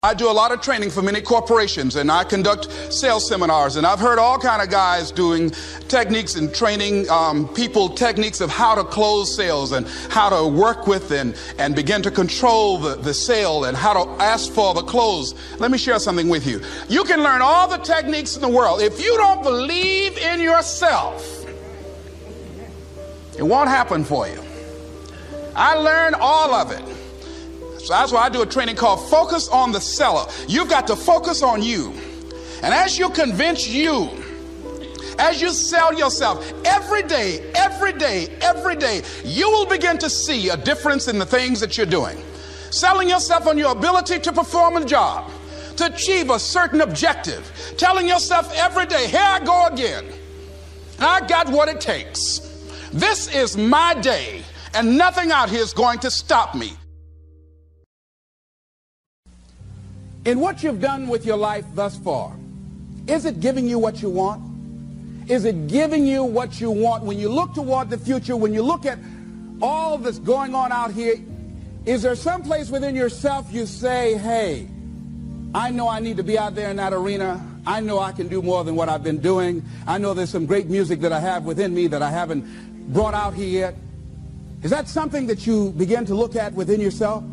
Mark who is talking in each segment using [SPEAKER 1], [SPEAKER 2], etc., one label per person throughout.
[SPEAKER 1] I do a lot of training for many corporations, and I conduct sales seminars, and I've heard all kind of guys doing techniques and training people techniques of how to close sales and how to work with and begin to control the sale and how to ask for the close. Let me share something with you. You can learn all the techniques in the world. If you don't believe in yourself, it won't happen for you. I learned all of it. So that's why I do a training called Focus on the Seller. You've got to focus on you. And as you convince you, as you sell yourself every day, you will begin to see a difference in the things that you're doing. Selling yourself on your ability to perform a job, to achieve a certain objective. Telling yourself every day, here I go again. I got what it takes. This is my day, and nothing out here is going to stop me. In what you've done with your life thus far, is it giving you what you want? Is it giving you what you want? When you look toward the future, when you look at all that's going on out here, is there some place within yourself you say, hey, I know I need to be out there in that arena. I know I can do more than what I've been doing. I know there's some great music that I have within me that I haven't brought out here yet. Is that something that you begin to look at within yourself?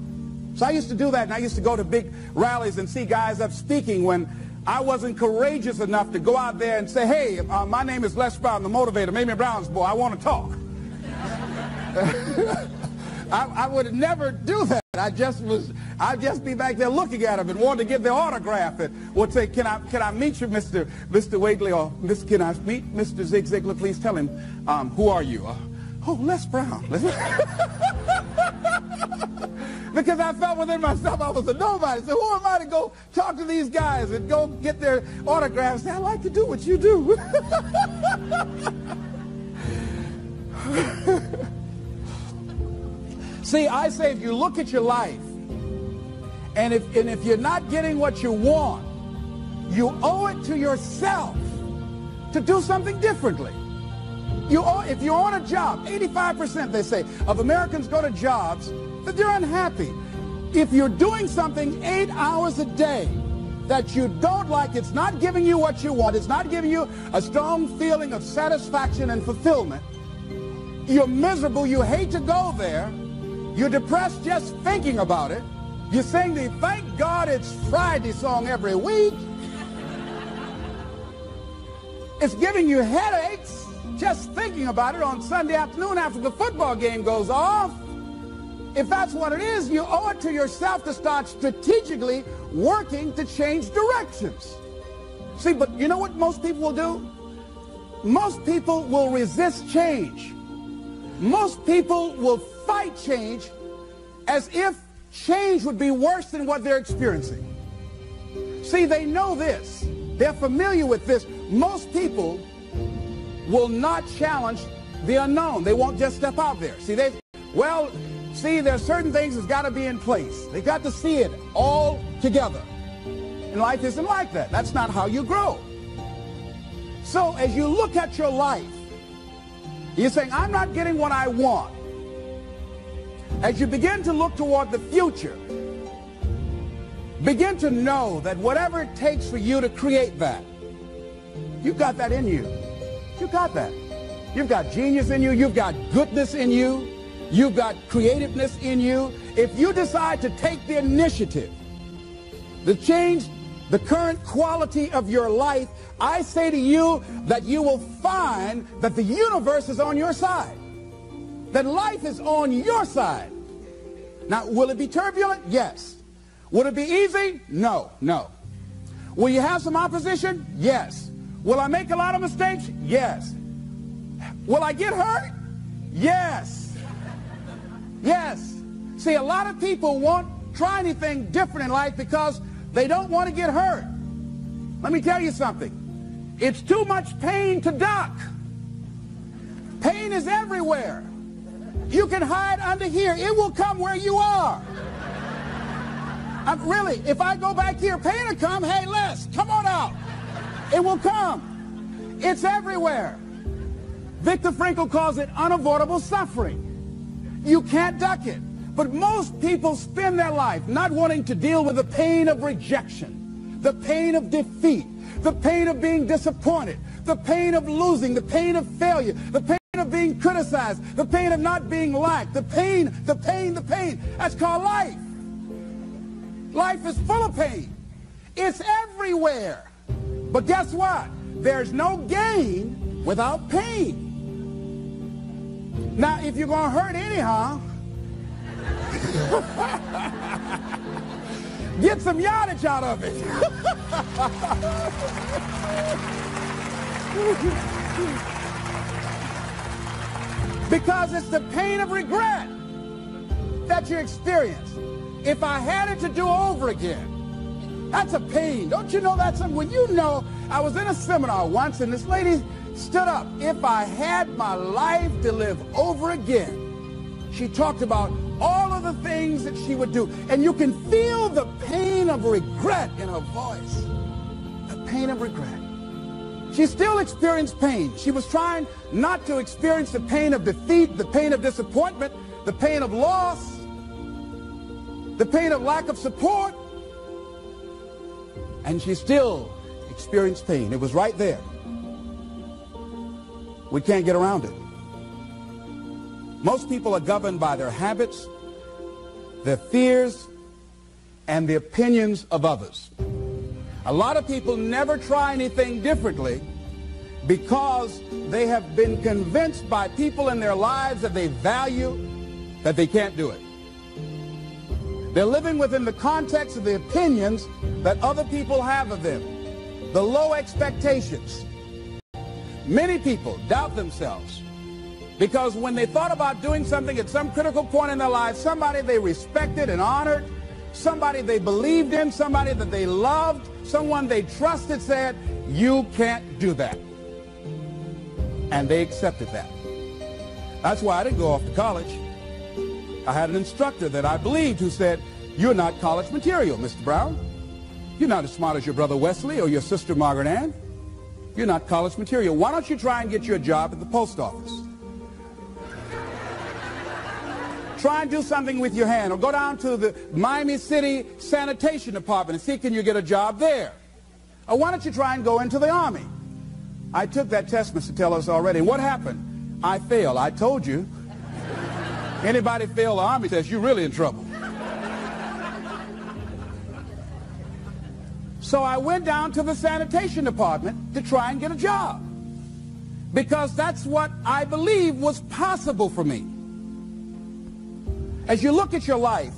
[SPEAKER 1] So I used to do that, and I used to go to big rallies and see guys up speaking when I wasn't courageous enough to go out there and say, hey, my name is Les Brown, the motivator, Mamie Brown's boy, I want to talk. I would never do that. I'd just be back there looking at them and wanting to get their autograph and would say, can I meet you, Mr. Wakely, or can I meet Mr. Zig Ziglar? Please tell him, who are you? Oh, Les Brown. Because I felt within myself I was a nobody. So who am I to go talk to these guys and go get their autographs? I like to do what you do. See, I say if you look at your life, and if you're not getting what you want, you owe it to yourself to do something differently. If you're on a job, 85% they say of Americans go to jobs that they're unhappy. If you're doing something 8 hours a day that you don't like, it's not giving you what you want, it's not giving you a strong feeling of satisfaction and fulfillment, you're miserable, you hate to go there, you're depressed just thinking about it, you sing the Thank God It's Friday song every week, it's giving you headaches just thinking about it on Sunday afternoon after the football game goes off. If that's what it is, you owe it to yourself to start strategically working to change directions. See, but you know what most people will do? Most people will resist change. Most people will fight change as if change would be worse than what they're experiencing. See, they know this. They're familiar with this. Most people will not challenge the unknown. They won't just step out there. See, there's certain things that's got to be in place. They got to see it all together. And life isn't like that. That's not how you grow. So as you look at your life, you're saying, I'm not getting what I want. As you begin to look toward the future, begin to know that whatever it takes for you to create that, you've got that in you. You've got that. You've got genius in you. You've got goodness in you. You've got creativeness in you. If you decide to take the initiative to change the current quality of your life, I say to you that you will find that the universe is on your side, that life is on your side. Now, will it be turbulent? Yes. Will it be easy? No, no. Will you have some opposition? Yes. Will I make a lot of mistakes? Yes. Will I get hurt? Yes. Yes. See, a lot of people won't try anything different in life because they don't want to get hurt. Let me tell you something. It's too much pain to duck. Pain is everywhere. You can hide under here. It will come where you are. Really, if I go back here, pain will come. Hey, Les, come on out. It will come. It's everywhere. Viktor Frankl calls it unavoidable suffering. You can't duck it. But most people spend their life not wanting to deal with the pain of rejection, the pain of defeat, the pain of being disappointed, the pain of losing, the pain of failure, the pain of being criticized, the pain of not being liked, the pain. That's called life. Life is full of pain. It's everywhere. But guess what? There's no gain without pain. Now, if you're going to hurt anyhow, get some yardage out of it. Because it's the pain of regret that you experience. If I had it to do over again, that's a pain. Don't you know that's something? When you know, I was in a seminar once and this lady stood up. If I had my life to live over again, she talked about all of the things that she would do. And you can feel the pain of regret in her voice. The pain of regret. She still experienced pain. She was trying not to experience the pain of defeat, the pain of disappointment, the pain of loss, the pain of lack of support. And she still experienced pain. It was right there. We can't get around it. Most people are governed by their habits, their fears, and the opinions of others. A lot of people never try anything differently because they have been convinced by people in their lives that they value that they can't do it. They're living within the context of the opinions that other people have of them, the low expectations. Many people doubt themselves because when they thought about doing something at some critical point in their life, somebody they respected and honored, somebody they believed in, somebody that they loved, someone they trusted said, you can't do that. And they accepted that. That's why I didn't go off to college. I had an instructor that I believed who said, you're not college material, Mr. Brown. You're not as smart as your brother Wesley or your sister Margaret Ann. You're not college material. Why don't you try and get you a job at the post office? Try and do something with your hand, or go down to the Miami City Sanitation Department and see can you get a job there. Or why don't you try and go into the Army? I took that test, Mr. Tellers, already. And what happened? I failed. I told you. Anybody fail the Army test, you're really in trouble. So I went down to the sanitation department to try and get a job, because that's what I believe was possible for me. As you look at your life,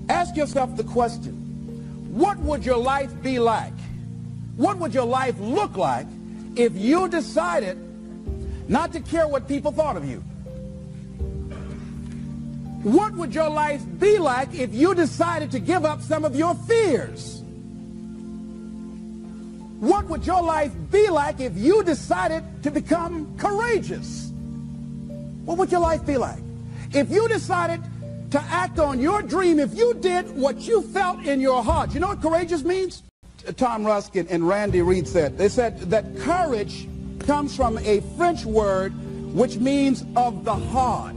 [SPEAKER 1] ask yourself the question, what would your life be like? What would your life look like if you decided not to care what people thought of you? What would your life be like if you decided to give up some of your fears? What would your life be like if you decided to become courageous? What would your life be like? If you decided to act on your dream, if you did what you felt in your heart. You know what courageous means? Tom Rusk and Randy Reed said. They said that courage comes from a French word which means of the heart.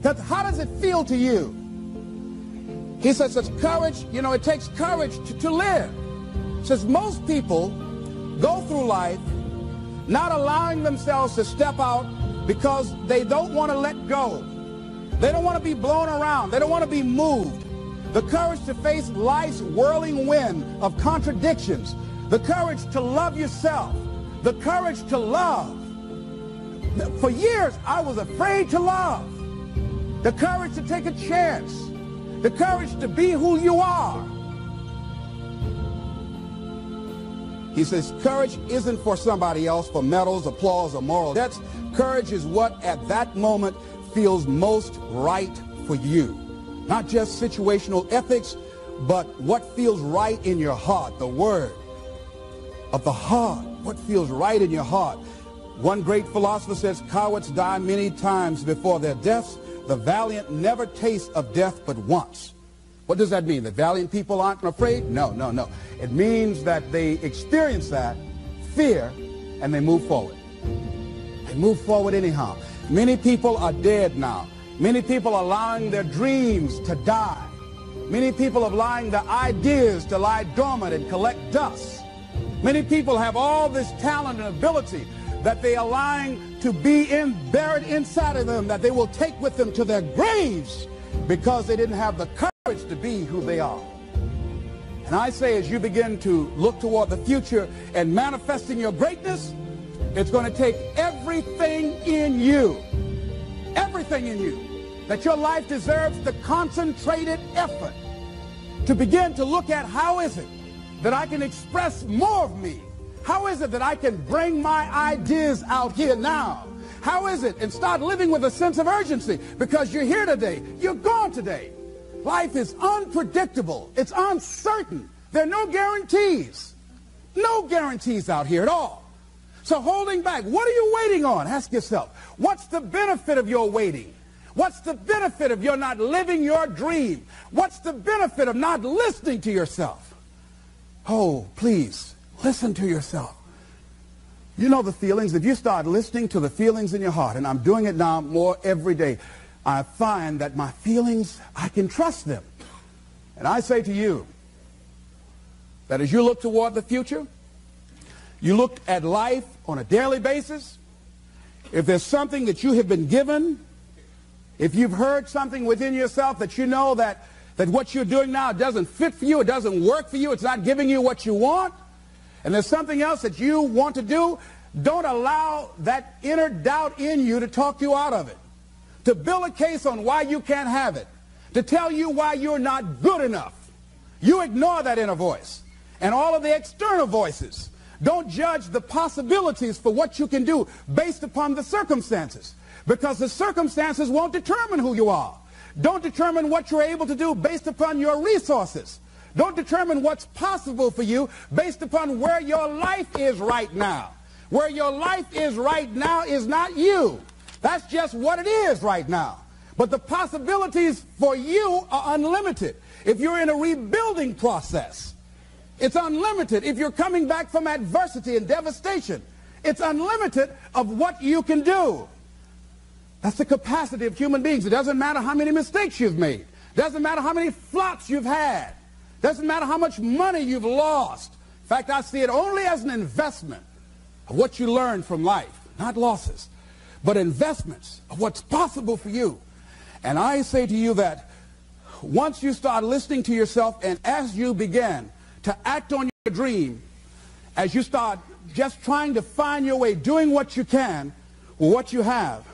[SPEAKER 1] How does it feel to you? He says it's courage, you know, it takes courage to live. Says most people go through life not allowing themselves to step out because they don't want to let go. They don't want to be blown around. They don't want to be moved. The courage to face life's whirling wind of contradictions. The courage to love yourself. The courage to love. For years, I was afraid to love. The courage to take a chance. The courage to be who you are. He says courage isn't for somebody else, for medals, applause, or moral. Courage is what at that moment feels most right for you. Not just situational ethics, but what feels right in your heart. The word of the heart. What feels right in your heart. One great philosopher says cowards die many times before their deaths. The valiant never taste of death but once. What does that mean? The valiant people aren't afraid? No, no, no. It means that they experience that fear and they move forward. They move forward anyhow. Many people are dead now. Many people are allowing their dreams to die. Many people are allowing their ideas to lie dormant and collect dust. Many people have all this talent and ability that they are allowing to be buried inside of them, that they will take with them to their graves because they didn't have the courage to be who they are. And I say, as you begin to look toward the future and manifesting your greatness, it's going to take everything in you, that your life deserves the concentrated effort to begin to look at how is it that I can express more of me? How is it that I can bring my ideas out here now? How is it? And start living with a sense of urgency, because you're here today, you're gone today. Life is unpredictable. It's uncertain. There are no guarantees. No guarantees out here at all. So holding back, what are you waiting on? Ask yourself, what's the benefit of your waiting? What's the benefit of your not living your dream? What's the benefit of not listening to yourself? Oh, please, listen to yourself. You know the feelings. If you start listening to the feelings in your heart, and I'm doing it now more every day, I find that my feelings, I can trust them. And I say to you that as you look toward the future, you look at life on a daily basis, if there's something that you have been given, if you've heard something within yourself that you know that what you're doing now doesn't fit for you, it doesn't work for you, it's not giving you what you want, and there's something else that you want to do, don't allow that inner doubt in you to talk you out of it, to build a case on why you can't have it, to tell you why you're not good enough. You ignore that inner voice and all of the external voices. Don't judge the possibilities for what you can do based upon the circumstances, because the circumstances won't determine who you are. Don't determine what you're able to do based upon your resources. Don't determine what's possible for you based upon where your life is right now. Where your life is right now is not you. That's just what it is right now. But the possibilities for you are unlimited. If you're in a rebuilding process, it's unlimited. If you're coming back from adversity and devastation, it's unlimited of what you can do. That's the capacity of human beings. It doesn't matter how many mistakes you've made. It doesn't matter how many flops you've had. It doesn't matter how much money you've lost. In fact, I see it only as an investment of what you learn from life, not losses, but investments of what's possible for you. And I say to you that once you start listening to yourself, and as you begin to act on your dream, as you start just trying to find your way, doing what you can with what you have,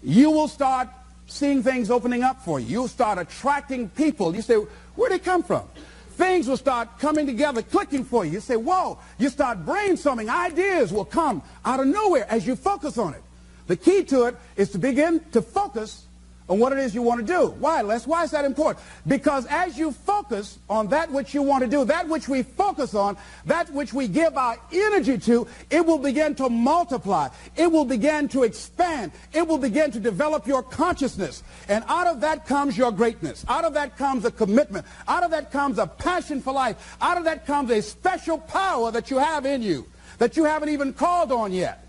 [SPEAKER 1] you will start seeing things opening up for you. You'll start attracting people. You say, where'd they come from? Things will start coming together, clicking for you. You say, whoa. You start brainstorming. Ideas will come out of nowhere as you focus on it. The key to it is to begin to focus on what it is you want to do. Why, Les? Why is that important? Because as you focus on that which you want to do, that which we focus on, that which we give our energy to, it will begin to multiply. It will begin to expand. It will begin to develop your consciousness. And out of that comes your greatness. Out of that comes a commitment. Out of that comes a passion for life. Out of that comes a special power that you have in you that you haven't even called on yet.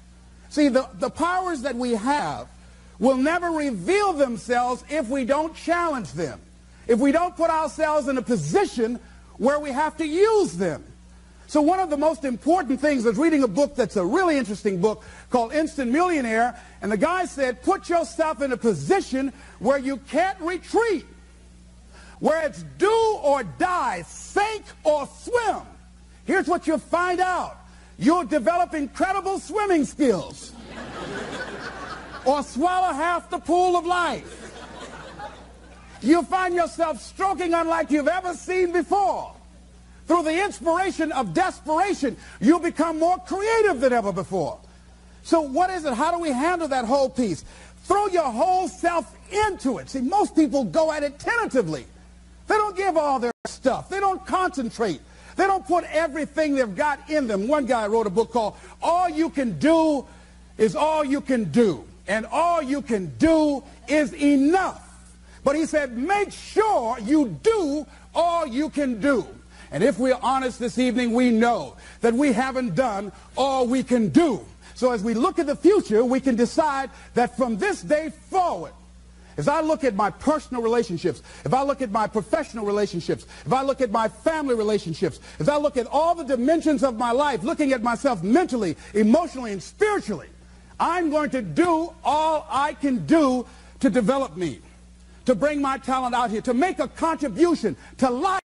[SPEAKER 1] See, the powers that we have will never reveal themselves if we don't challenge them, if we don't put ourselves in a position where we have to use them. So one of the most important things, I was reading a book that's a really interesting book called Instant Millionaire, and the guy said, put yourself in a position where you can't retreat, where it's do or die, sink or swim. Here's what you'll find out. You'll develop incredible swimming skills. Or swallow half the pool of life. You'll find yourself stroking unlike you've ever seen before. Through the inspiration of desperation, you'll become more creative than ever before. So what is it? How do we handle that whole piece? Throw your whole self into it. See, most people go at it tentatively. They don't give all their stuff. They don't concentrate. They don't put everything they've got in them. One guy wrote a book called All You Can Do Is All You Can Do. And all you can do is enough. But he said, make sure you do all you can do. And if we're honest this evening, we know that we haven't done all we can do. So as we look at the future, we can decide that from this day forward, as I look at my personal relationships, if I look at my professional relationships, if I look at my family relationships, as I look at all the dimensions of my life, looking at myself mentally, emotionally, and spiritually, I'm going to do all I can do to develop me, to bring my talent out here, to make a contribution to life.